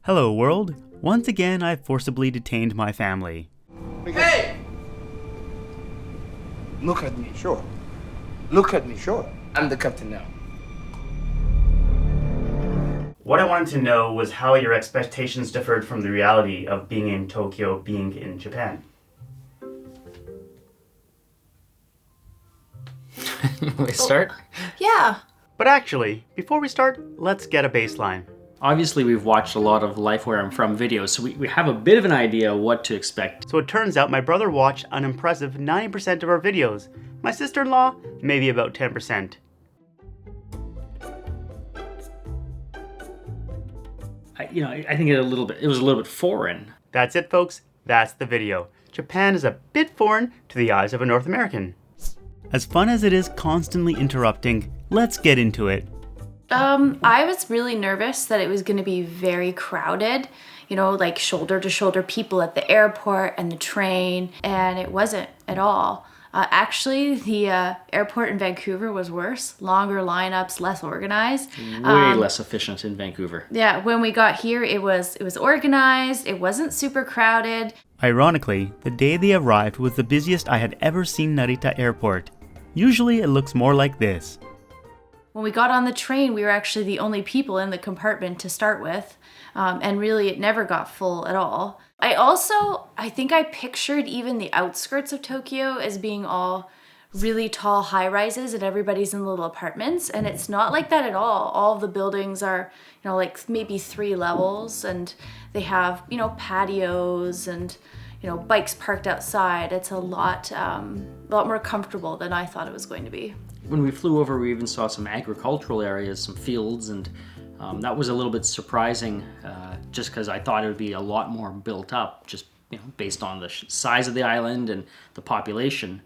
Hello world, once again I forcibly detained my family. Hey! Look at me, sure. Look at me, sure. I'm the captain now. What I wanted to know was how your expectations differed from the reality of being in Tokyo, being in Japan. We start? Yeah. But actually, before we start, let's get a baseline. Obviously, we've watched a lot of Life Where I'm From videos, so we have a bit of an idea what to expect. So it turns out my brother watched an impressive 90% of our videos. My sister-in-law, maybe about 10%. I think it was a little bit foreign. That's it, folks. That's the video. Japan is a bit foreign to the eyes of a North American. As fun as it is constantly interrupting, let's get into it. I was really nervous that it was going to be very crowded, like shoulder to shoulder people at the airport and the train, and it wasn't at all. Actually, the airport in Vancouver was worse. Longer lineups, less organized. Way less efficient in Vancouver. Yeah, when we got here, it was organized. It wasn't super crowded. Ironically, the day they arrived was the busiest I had ever seen Narita Airport. Usually it looks more like this. When we got on the train, we were actually the only people in the compartment to start with. And really, it never got full at all. I think I pictured even the outskirts of Tokyo as being all really tall high-rises and everybody's in little apartments. And it's not like that at all. All the buildings are, like maybe 3 levels, and they have, patios and, bikes parked outside. It's a lot more comfortable than I thought it was going to be. When we flew over, we even saw some agricultural areas, some fields, and that was a little bit surprising just because I thought it would be a lot more built up, just based on the size of the island and the population.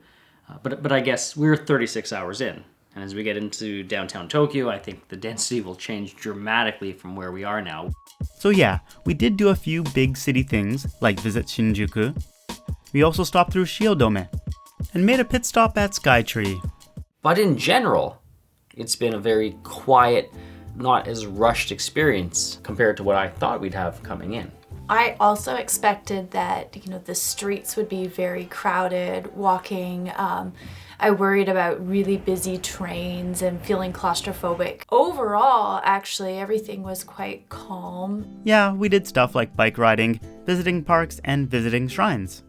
But I guess we're 36 hours in, and as we get into downtown Tokyo, I think the density will change dramatically from where we are now. So yeah, we did do a few big city things, like visit Shinjuku. We also stopped through Shiodome, and made a pit stop at Skytree. But in general, it's been a very quiet, not as rushed experience compared to what I thought we'd have coming in. I also expected that, the streets would be very crowded, walking. I worried about really busy trains and feeling claustrophobic. Overall, actually, everything was quite calm. Yeah, we did stuff like bike riding, visiting parks, and visiting shrines.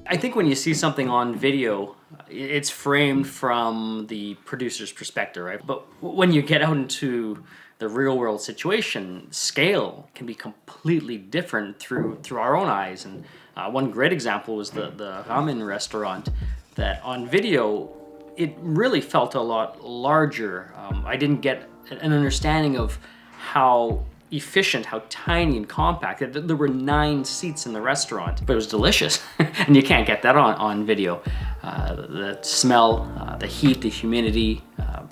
I think when you see something on video, it's framed from the producer's perspective, right? But when you get out into the real world situation, scale can be completely different through our own eyes. And one great example was the ramen restaurant that on video, it really felt a lot larger. I didn't get an understanding of how efficient, how tiny and compact. There were 9 seats in the restaurant, but it was delicious. And you can't get that on video. The smell, the heat, the humidity,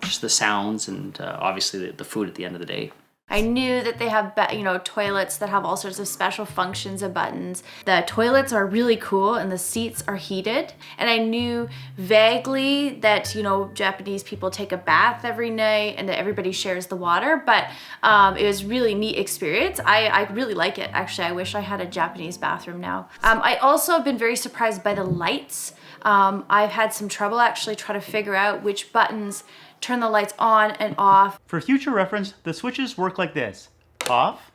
just the sounds, and obviously the food at the end of the day. I knew that they have, toilets that have all sorts of special functions and buttons. The toilets are really cool and the seats are heated. And I knew vaguely that, Japanese people take a bath every night and that everybody shares the water. But it was really neat experience. I really like it. Actually, I wish I had a Japanese bathroom now. I also have been very surprised by the lights. I've had some trouble actually trying to figure out which buttons turn the lights on and off. For future reference, the switches work like this. Off,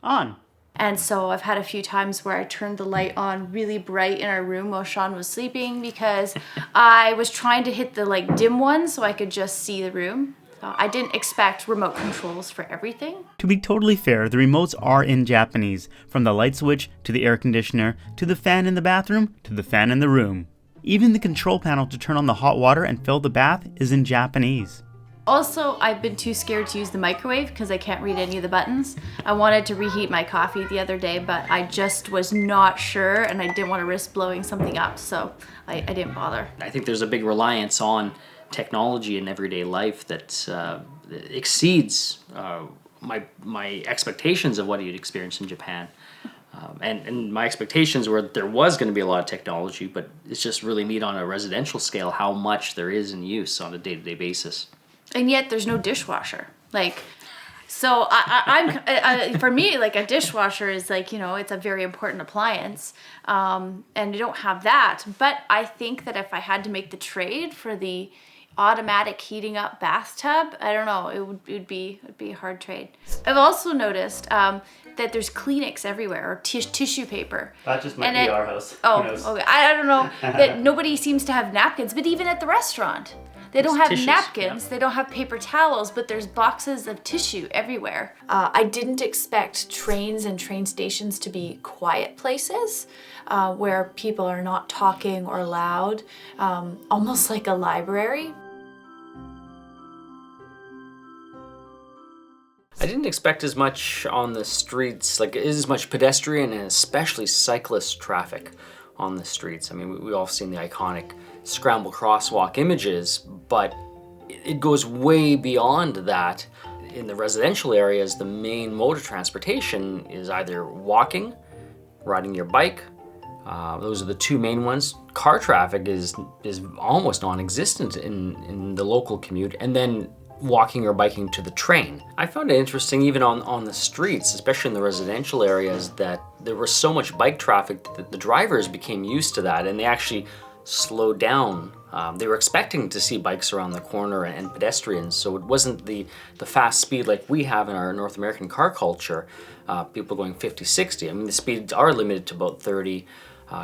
on. And so I've had a few times where I turned the light on really bright in our room while Sean was sleeping because I was trying to hit the dim one so I could just see the room. I didn't expect remote controls for everything. To be totally fair, the remotes are in Japanese, from the light switch to the air conditioner to the fan in the bathroom to the fan in the room. Even the control panel to turn on the hot water and fill the bath is in Japanese. Also, I've been too scared to use the microwave because I can't read any of the buttons. I wanted to reheat my coffee the other day, but I just was not sure and I didn't want to risk blowing something up, so I didn't bother. I think there's a big reliance on technology in everyday life that exceeds my expectations of what you'd experience in Japan. And my expectations were that there was going to be a lot of technology, but it's just really neat on a residential scale how much there is in use on a day-to-day basis. And yet there's no dishwasher. So for me, like a dishwasher is like, you know, it's a very important appliance. And you don't have that. But I think that if I had to make the trade for the automatic heating up bathtub, I don't know, it would be a hard trade. I've also noticed that there's Kleenex everywhere, or tissue paper. That just might be our house. Oh, okay. I don't know that nobody seems to have napkins, but even at the restaurant, they don't have tissues, napkins, yeah. They don't have paper towels, but there's boxes of tissue everywhere. I didn't expect trains and train stations to be quiet places where people are not talking or loud, almost like a library. I didn't expect as much on the streets, like as much pedestrian and especially cyclist traffic on the streets. I mean, we all seen the iconic scramble crosswalk images, but it goes way beyond that. In the residential areas, the main mode of transportation is either walking, riding your bike. Those are the two main ones. Car traffic is almost non-existent in the local commute, and then walking or biking to the train. I found it interesting even on the streets, especially in the residential areas, that there was so much bike traffic that the drivers became used to that and they actually slowed down. They were expecting to see bikes around the corner and pedestrians, so it wasn't the fast speed like we have in our North American car culture, people going 50, 60. I mean, the speeds are limited to about 30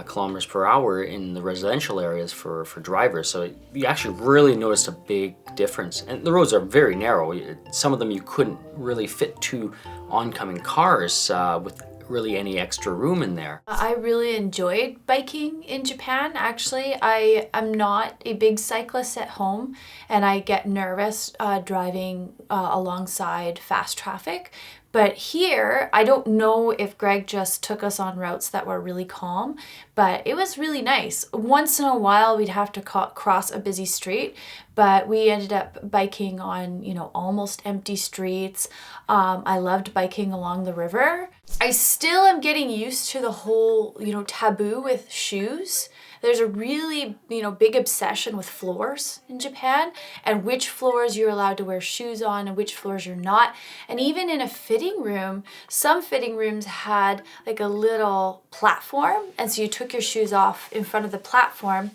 kilometers per hour in the residential areas for drivers. So you actually really noticed a big difference. And the roads are very narrow. Some of them you couldn't really fit two oncoming cars with really any extra room in there. I really enjoyed biking in Japan. Actually, I am not a big cyclist at home, and I get nervous driving alongside fast traffic. But here, I don't know if Greg just took us on routes that were really calm, but it was really nice. Once in a while, we'd have to cross a busy street, but we ended up biking on, you know, almost empty streets. I loved biking along the river. I still am getting used to the whole, you know, taboo with shoes. There's a really, you know, big obsession with floors in Japan and which floors you're allowed to wear shoes on and which floors you're not. And even in a fitting room, some fitting rooms had like a little platform, and so you took your shoes off in front of the platform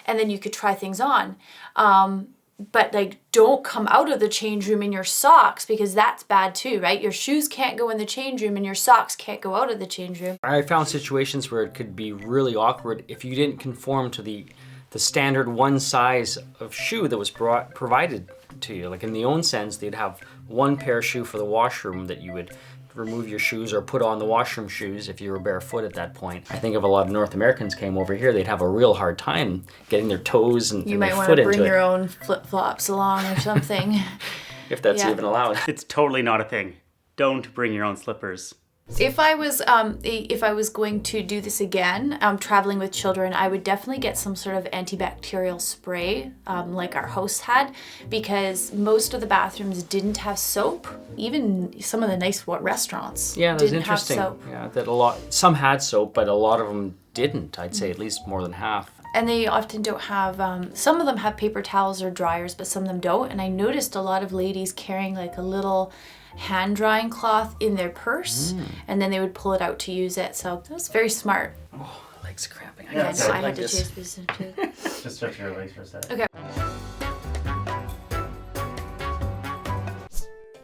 and then you could try things on. But like, don't come out of the change room in your socks, because that's bad too, right? Your shoes can't go in the change room and your socks can't go out of the change room. I found situations where it could be really awkward if you didn't conform to the standard one size of shoe that was provided to you. Like in the onsens, they'd have one pair of shoe for the washroom that you would remove your shoes or put on the washroom shoes if you were barefoot at that point. I think if a lot of North Americans came over here, they'd have a real hard time getting their toes and their foot into it. You might want to bring your own flip-flops along or something. If that's even allowed. It's totally not a thing. Don't bring your own slippers. If I was going to do this again, traveling with children, I would definitely get some sort of antibacterial spray, like our host had, because most of the bathrooms didn't have soap. Even some of the nice restaurants didn't have soap. Yeah, that some had soap, but a lot of them didn't. I'd say at least more than half. And they often don't have, some of them have paper towels or dryers, but some of them don't. And I noticed a lot of ladies carrying like a little hand drying cloth in their purse, and then they would pull it out to use it. So that was very smart. Oh, legs cramping. I had to chase this too. Just stretch your legs for a second. Okay.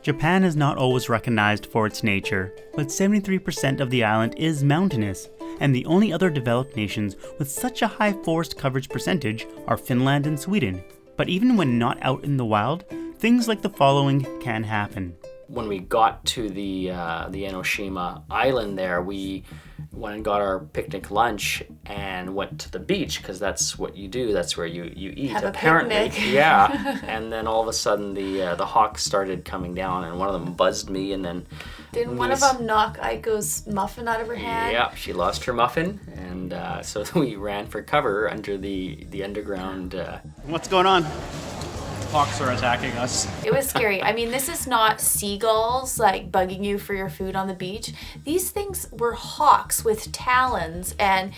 Japan is not always recognized for its nature, but 73% of the island is mountainous, and the only other developed nations with such a high forest coverage percentage are Finland and Sweden. But even when not out in the wild, things like the following can happen. When we got to the Enoshima island there, we went and got our picnic lunch and went to the beach, because that's what you do. That's where you eat. Have a apparently. picnic. Yeah. And then all of a sudden the hawks started coming down, and one of them buzzed me, and then Didn't one of them knock Aiko's muffin out of her hand? Yeah, she lost her muffin, and so we ran for cover under the underground. What's going on? Hawks are attacking us. It was scary. I mean, this is not seagulls like bugging you for your food on the beach. These things were hawks with talons, and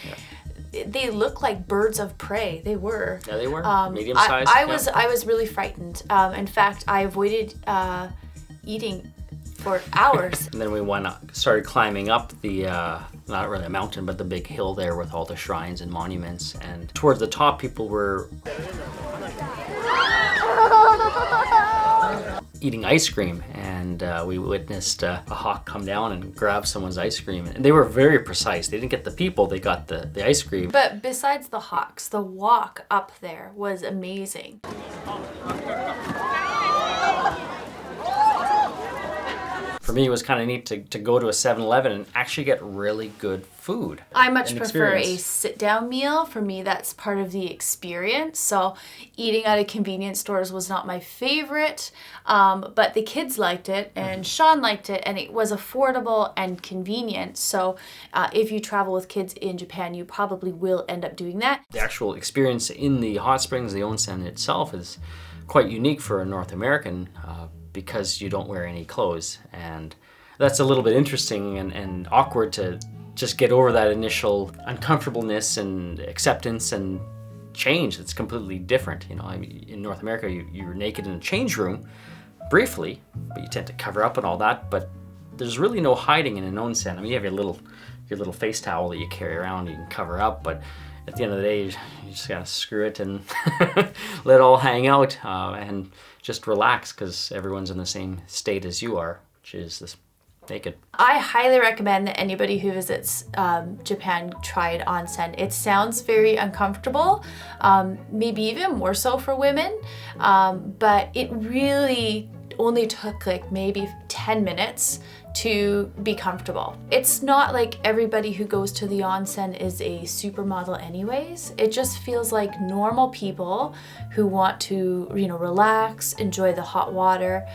they look like birds of prey. They were. Yeah, they were. Medium sized. I was really frightened. In fact, I avoided eating for hours. And then we started climbing up the, not really a mountain, but the big hill there with all the shrines and monuments. And towards the top, people were eating ice cream, and we witnessed a hawk come down and grab someone's ice cream. And they were very precise. They didn't get the people, they got the ice cream. But besides the hawks, the walk up there was amazing. For me, it was kind of neat to go to a 7-Eleven and actually get really good food. I much prefer a experience. sit-down meal. For me, that's part of the experience. So eating at a convenience stores was not my favorite, but the kids liked it and Sean liked it, and it was affordable and convenient. So if you travel with kids in Japan, you probably will end up doing that. The actual experience in the hot springs, the onsen itself, is quite unique for a North American because you don't wear any clothes. And that's a little bit interesting and awkward to just get over that initial uncomfortableness and acceptance and change that's completely different. You know, I mean, in North America, you're naked in a change room briefly, but you tend to cover up and all that. But there's really no hiding in an onsen. I mean, you have your little face towel that you carry around, you can cover up, but at the end of the day, you just gotta screw it and let it all hang out and just relax, because everyone's in the same state as you are, which is this naked. I highly recommend that anybody who visits Japan try it onsen. It sounds very uncomfortable, maybe even more so for women, but it really only took like maybe 10 minutes to be comfortable. It's not like everybody who goes to the onsen is a supermodel anyways. It just feels like normal people who want to, you know, relax, enjoy the hot water.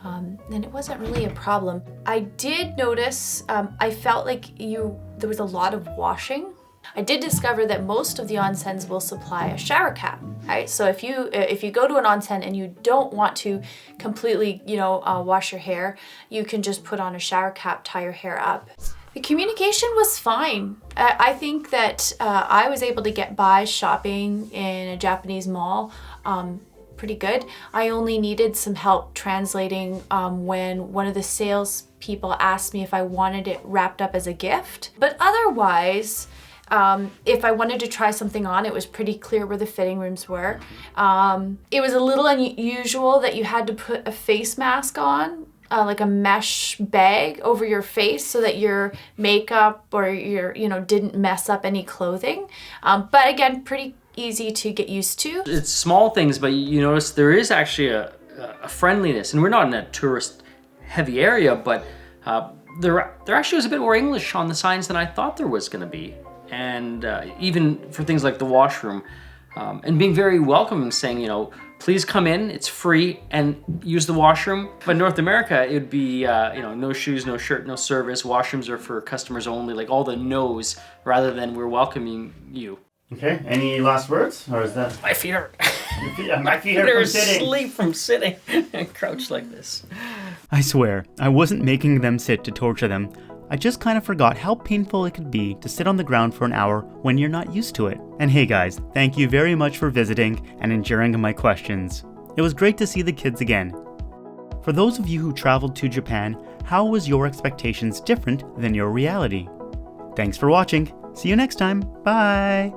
And it wasn't really a problem. I did notice, I felt like there was a lot of washing. I did discover that most of the onsens will supply a shower cap, right? So if you go to an onsen and you don't want to completely, wash your hair, you can just put on a shower cap, tie your hair up. The communication was fine. I think that I was able to get by shopping in a Japanese mall pretty good. I only needed some help translating when one of the sales people asked me if I wanted it wrapped up as a gift. But otherwise, if I wanted to try something on, it was pretty clear where the fitting rooms were. It was a little unusual that you had to put a face mask on, like a mesh bag over your face so that your makeup or your, didn't mess up any clothing. But again, pretty easy to get used to. It's small things, but you notice there is actually a friendliness, and we're not in a tourist heavy area, but there actually was a bit more English on the signs than I thought there was going to be. And even for things like the washroom, and being very welcoming, saying, please come in, it's free, and use the washroom. But in North America, it would be, no shoes, no shirt, no service. Washrooms are for customers only, like all the no's, rather than we're welcoming you. Okay, any last words? Or is that... My feet hurt. My feet hurt from sitting. Asleep from sitting and crouched like this. I swear, I wasn't making them sit to torture them. I just kind of forgot how painful it could be to sit on the ground for an hour when you're not used to it. And hey guys, thank you very much for visiting and enduring my questions. It was great to see the kids again. For those of you who traveled to Japan, how was your expectations different than your reality? Thanks for watching. See you next time. Bye!